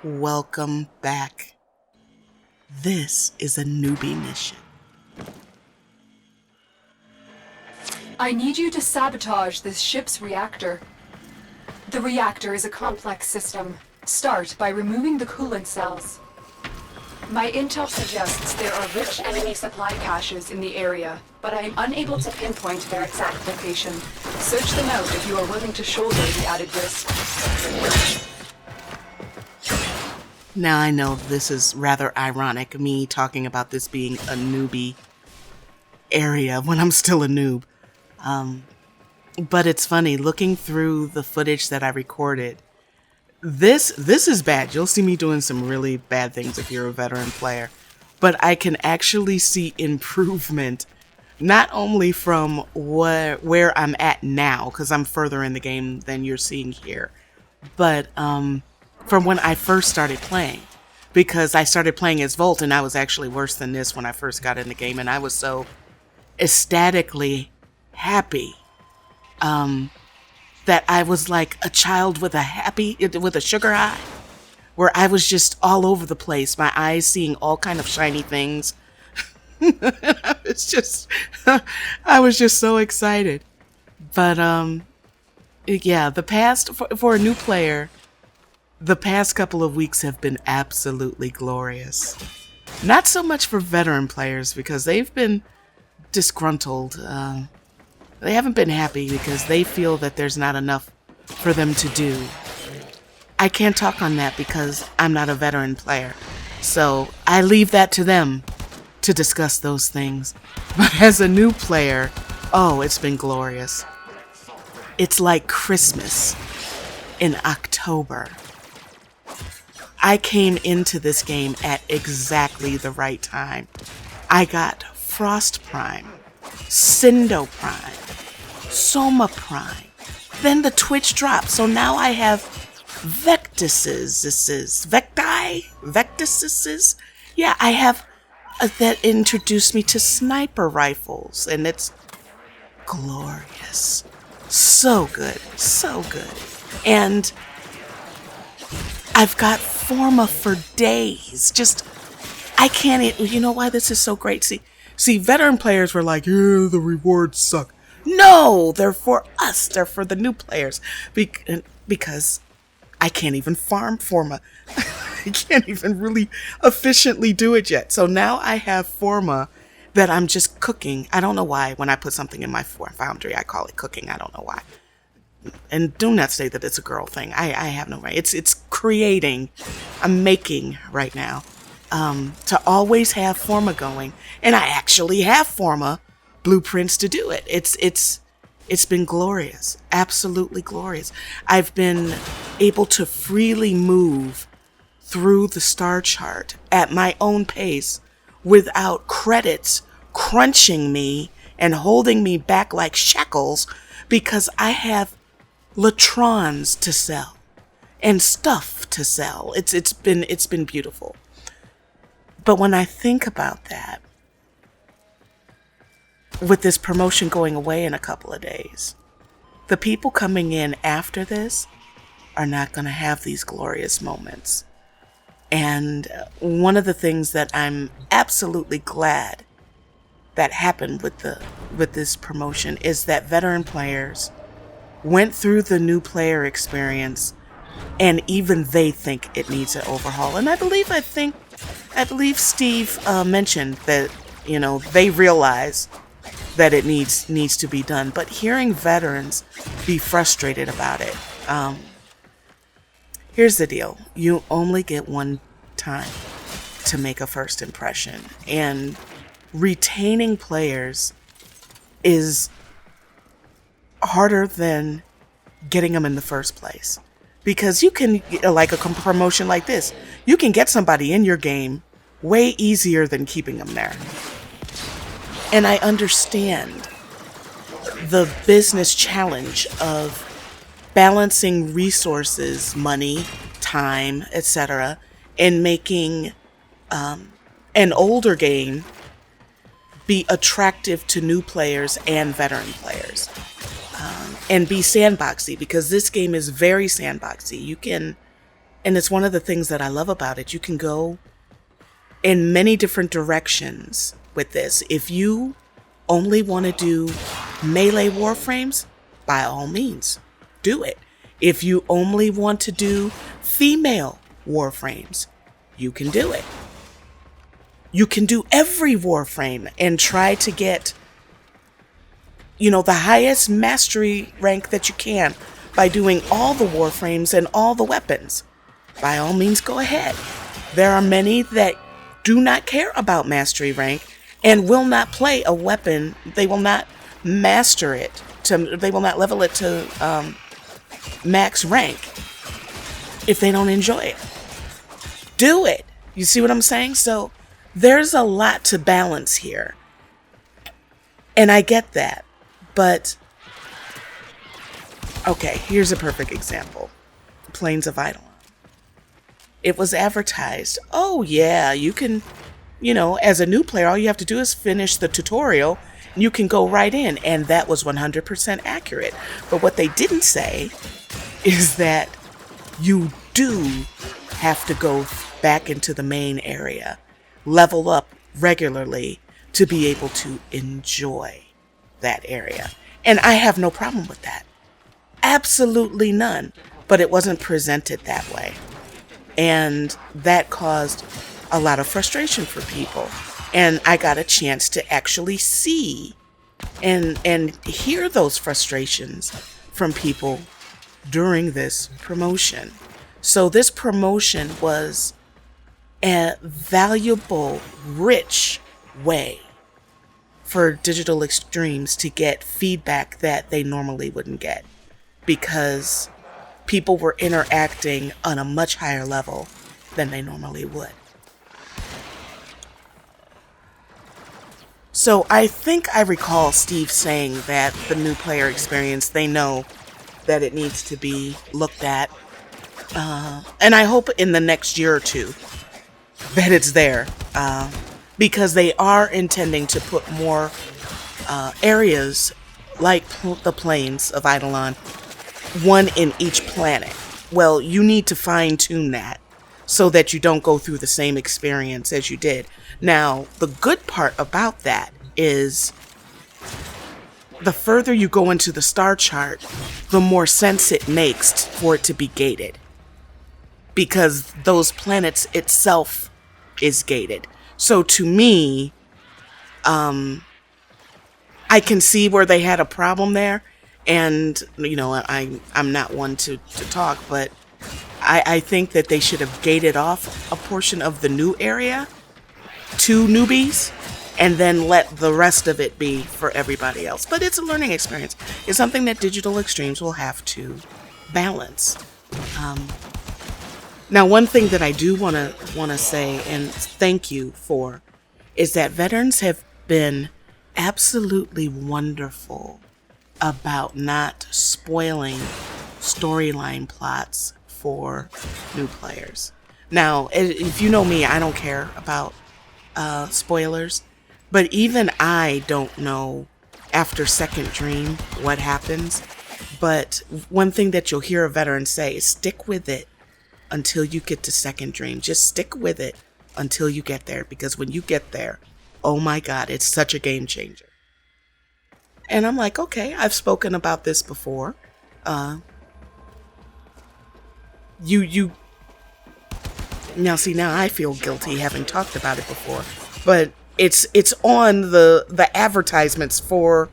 Welcome back. This is a newbie mission. I need you to sabotage this ship's reactor. The reactor is a complex system. Start by removing the coolant cells. My intel suggests there are rich enemy supply caches in the area, but I am unable to pinpoint their exact location. Search them out if you are willing to shoulder the added risk. Now I know this is rather ironic, me talking about this being a newbie area when I'm still a noob. But it's funny, looking through the footage that I recorded, this is bad. You'll see me doing some really bad things if you're a veteran player. But I can actually see improvement, not only from where I'm at now, because I'm further in the game than you're seeing here, but from when I first started playing. Because I started playing as Volt, and I was actually worse than this when I first got in the game, and I was so ecstatically happy that I was like a child with a sugar high, where I was just all over the place, my eyes seeing all kind of shiny things. I was just so excited. But yeah, for a new player, the past couple of weeks have been absolutely glorious. Not so much for veteran players, because they've been disgruntled. They haven't been happy because they feel that there's not enough for them to do. I can't talk on that because I'm not a veteran player. So I leave that to them to discuss those things. But as a new player, oh, it's been glorious. It's like Christmas in October. I came into this game at exactly the right time. I got Frost Prime, Cindo Prime, Soma Prime. Then the Twitch dropped, so now I have Vectises. Yeah, I have that introduced me to sniper rifles, and it's glorious. So good, so good. And I've got Forma for days. I can't, you know why this is so great? See, veteran players were like, yeah, the rewards suck. No, they're for us. They're for the new players. Because I can't even farm Forma. I can't even really efficiently do it yet. So now I have Forma that I'm just cooking. I don't know why. When I put something in my foundry, I call it cooking. I don't know why. And do not say that it's a girl thing. I have no right. It's creating. I'm making right now. To always have Forma going. And I actually have Forma blueprints to do it. It's been glorious. Absolutely glorious. I've been able to freely move through the star chart at my own pace without credits crunching me and holding me back like shackles, because I have latrons to sell and stuff to sell. It's been beautiful. But when I think about that, with this promotion going away in a couple of days, the people coming in after this are not going to have these glorious moments. And one of the things that I'm absolutely glad that happened with this promotion is that veteran players went through the new player experience, and even they think it needs an overhaul. And I believe Steve mentioned that, they realize that it needs to be done. But hearing veterans be frustrated about it, here's the deal. You only get one time to make a first impression, and retaining players is harder than getting them in the first place. Because you can, like a promotion like this, you can get somebody in your game way easier than keeping them there. And I understand the business challenge of balancing resources, money, time, etc., and making an older game be attractive to new players and veteran players. And be sandboxy, because this game is very sandboxy. You can And it's one of the things that I love about it. You can go in many different directions with this. If you only want to do melee warframes, by all means, do it. If you only want to do female warframes, you can do it. You can do every warframe and try to get, the highest mastery rank that you can by doing all the warframes and all the weapons. By all means, go ahead. There are many that do not care about mastery rank and will not play a weapon. They will not master it. They will not level it to max rank if they don't enjoy it. Do it. You see what I'm saying? So there's a lot to balance here. And I get that. But, okay, here's a perfect example. Plains of Eidolon. It was advertised. Oh, yeah, you can, as a new player, all you have to do is finish the tutorial. You can go right in. And that was 100% accurate. But what they didn't say is that you do have to go back into the main area, level up regularly to be able to enjoy that area. And I have no problem with that. Absolutely none. But it wasn't presented that way. And that caused a lot of frustration for people. And I got a chance to actually see and hear those frustrations from people during this promotion. So this promotion was a valuable, rich way for Digital Extremes to get feedback that they normally wouldn't get, because people were interacting on a much higher level than they normally would. So I think I recall Steve saying that the new player experience, they know that it needs to be looked at. And I hope in the next year or two that it's there. Because they are intending to put more areas like the plains of Eidolon, one in each planet. Well, you need to fine-tune that so that you don't go through the same experience as you did. Now, the good part about that is the further you go into the star chart, the more sense it makes for it to be gated. Because those planets itself is gated. So to me, I can see where they had a problem there. And, I'm not one to talk, but I think that they should have gated off a portion of the new area to newbies and then let the rest of it be for everybody else. But it's a learning experience. It's something that Digital Extremes will have to balance. Now, one thing that I do want to say and thank you for is that veterans have been absolutely wonderful about not spoiling storyline plots for new players. Now, if you know me, I don't care about spoilers, but even I don't know after Second Dream what happens. But one thing that you'll hear a veteran say is stick with it until you get to Second Dream. Just stick with it until you get there, because when you get there, oh my God, it's such a game changer. And I'm like, okay, I've spoken about this before. Now I feel guilty having talked about it before, but it's on the advertisements for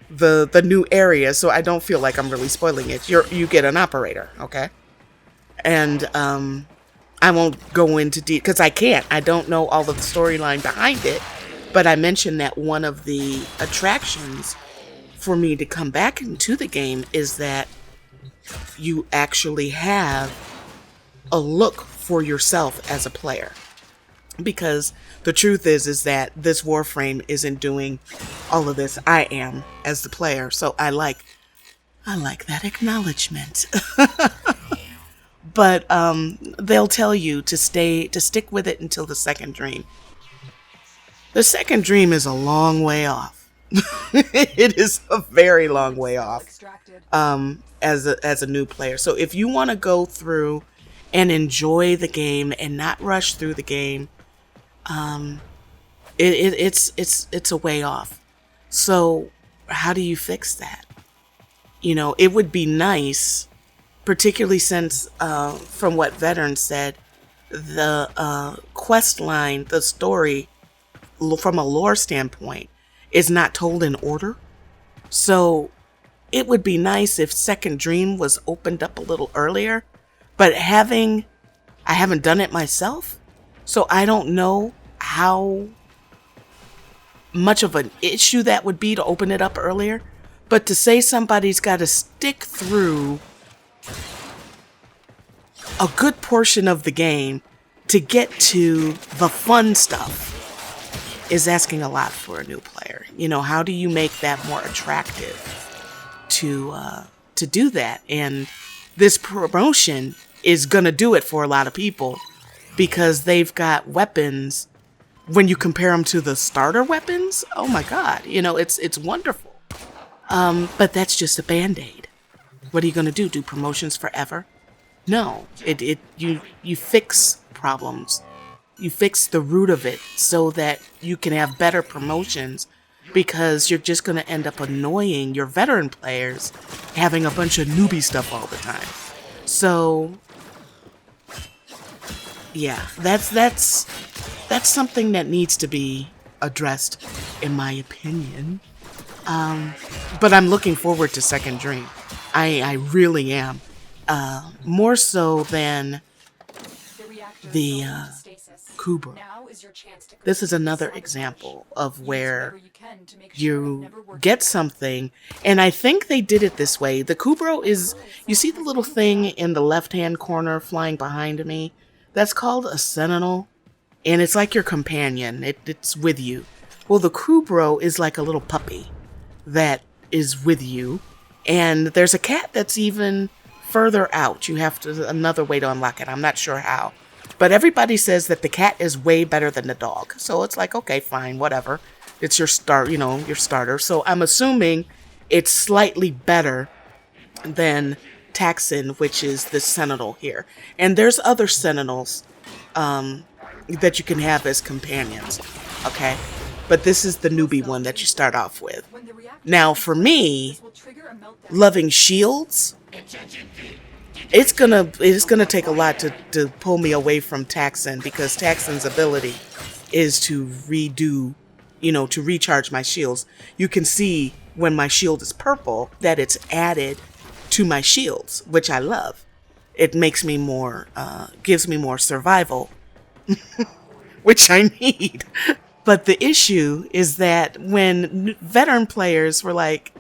the new area, so I don't feel like I'm really spoiling it. You get an operator, okay? And I won't go into deep because I can't. I don't know all of the storyline behind it, but I mentioned that one of the attractions for me to come back into the game is that you actually have a look for yourself as a player. Because the truth is that this Warframe isn't doing all of this. I am as the player, so I like that acknowledgement. But they'll tell you to stick with it until the Second Dream. The Second Dream is a long way off. It is a very long way off as a new player. So if you want to go through and enjoy the game and not rush through the game, it's a way off. So how do you fix that? It would be nice, particularly since, from what Veteran said, the quest line, the story, from a lore standpoint, is not told in order. So it would be nice if Second Dream was opened up a little earlier, but I haven't done it myself, so I don't know how much of an issue that would be to open it up earlier. But to say somebody's got to stick through a good portion of the game to get to the fun stuff is asking a lot for a new player. How do you make that more attractive to do that? And this promotion is going to do it for a lot of people because they've got weapons. When you compare them to the starter weapons, oh my God, it's wonderful. But that's just a Band-Aid. What are you going to do? Do promotions forever? No, you fix problems. You fix the root of it so that you can have better promotions, because you're just going to end up annoying your veteran players having a bunch of newbie stuff all the time. So yeah, that's something that needs to be addressed, in my opinion. But I'm looking forward to Second Dream. I really am. More so than the Kubro. This is another example of where you get something, and I think they did it this way. The Kubro is, you see the little thing in the left-hand corner flying behind me? That's called a Sentinel, and it's like your companion. It's with you. Well, the Kubro is like a little puppy that is with you, and there's a cat that's even further out. You have another way to unlock it. I'm not sure how. But everybody says that the cat is way better than the dog. So it's like, okay, fine, whatever. It's your your starter. So I'm assuming it's slightly better than Taxon, which is the Sentinel here. And there's other Sentinels that you can have as companions. Okay? But this is the newbie one that you start off with. Now, for me, loving shields, it's gonna take a lot to pull me away from Taxon, because Taxon's ability is to redo, to recharge my shields. You can see when my shield is purple that it's added to my shields, which I love. It makes me more, gives me more survival, which I need. But the issue is that when veteran players were like,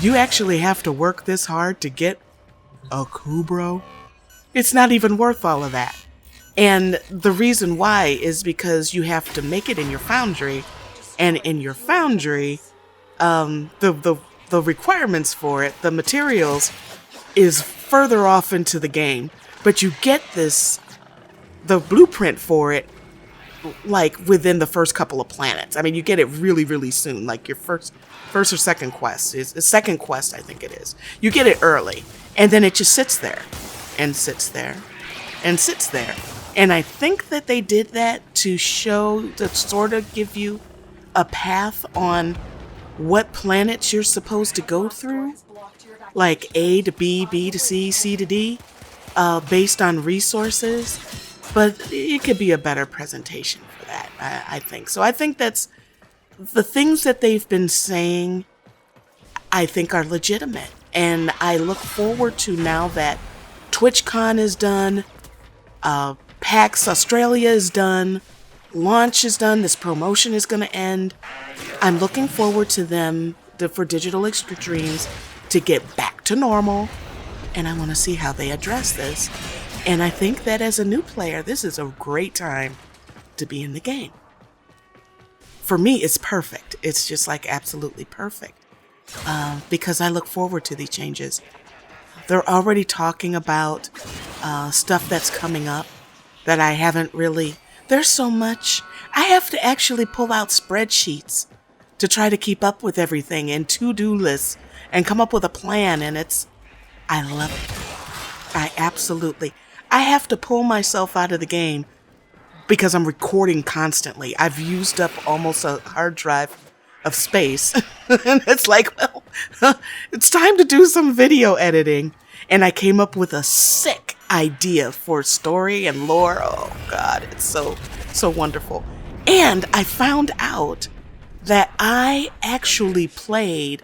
you actually have to work this hard to get a Kubro? It's not even worth all of that. And the reason why is because you have to make it in your foundry, and in your foundry, the requirements for it, the materials, is further off into the game. But you get the blueprint for it, like within the first couple of planets. I mean, you get it really, really soon. Like your first or second quest is the second quest, I think it is. You get it early, and then it just sits there, and sits there, and sits there. And I think that they did that to sort of give you a path on what planets you're supposed to go through, like A to B, B to C, C to D, based on resources. But it could be a better presentation for that, I think. So I think that's the things that they've been saying, I think are legitimate. And I look forward to, now that TwitchCon is done, PAX Australia is done, launch is done, this promotion is going to end. I'm looking forward to them, for Digital Extremes, to get back to normal. And I want to see how they address this. And I think that as a new player, this is a great time to be in the game. For me, it's perfect. It's just like absolutely perfect. Because I look forward to these changes. They're already talking about stuff that's coming up that I haven't really... There's so much. I have to actually pull out spreadsheets to try to keep up with everything, and to-do lists, and come up with a plan, and I love it. I absolutely... I have to pull myself out of the game because I'm recording constantly. I've used up almost a hard drive of space. And it's like, well, it's time to do some video editing. And I came up with a sick idea for story and lore. Oh God, it's so wonderful. And I found out that I actually played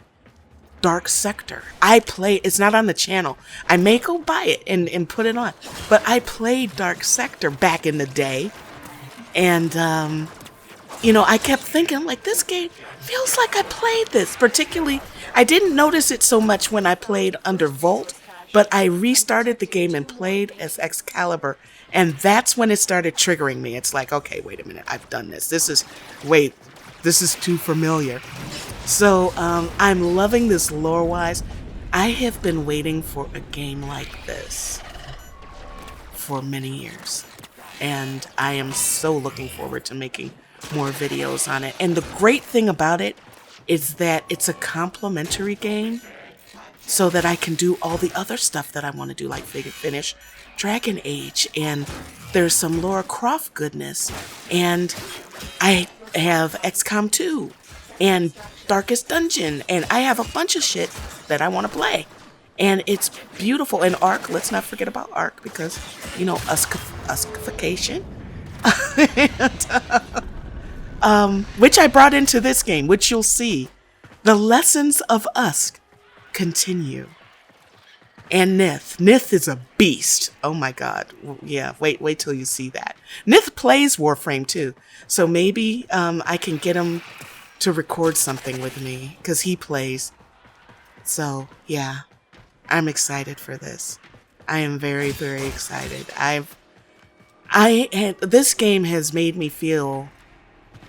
Dark Sector. It's not on the channel. I may go buy it and put it on. But I played Dark Sector back in the day. And, I kept thinking, like, this game feels like I played this. Particularly, I didn't notice it so much when I played under Volt, but I restarted the game and played as Excalibur. And that's when it started triggering me. It's like, okay, wait a minute, I've done this. This is too familiar. So, I'm loving this lore-wise. I have been waiting for a game like this for many years. And I am so looking forward to making more videos on it. And the great thing about it is that it's a complimentary game so that I can do all the other stuff that I want to do, like finish Dragon Age. And there's some Lara Croft goodness. And I have XCOM 2 and Darkest Dungeon, and I have a bunch of shit that I want to play. And it's beautiful. And Ark, let's not forget about Ark, because, uskification. And, which I brought into this game, which you'll see. The lessons of Usk continue. And Nith. Nith is a beast. Oh my God. Yeah, wait till you see that. Nith plays Warframe too. So maybe I can get him to record something with me, because he plays. So, yeah. I'm excited for this. I am very, very excited. This game has made me feel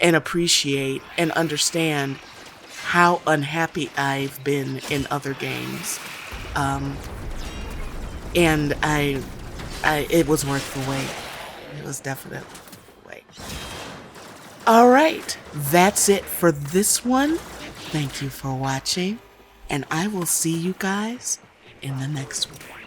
and appreciate and understand how unhappy I've been in other games. And it was worth the wait. It was definitely worth the wait. All right, that's it for this one. Thank you for watching, and I will see you guys in the next one.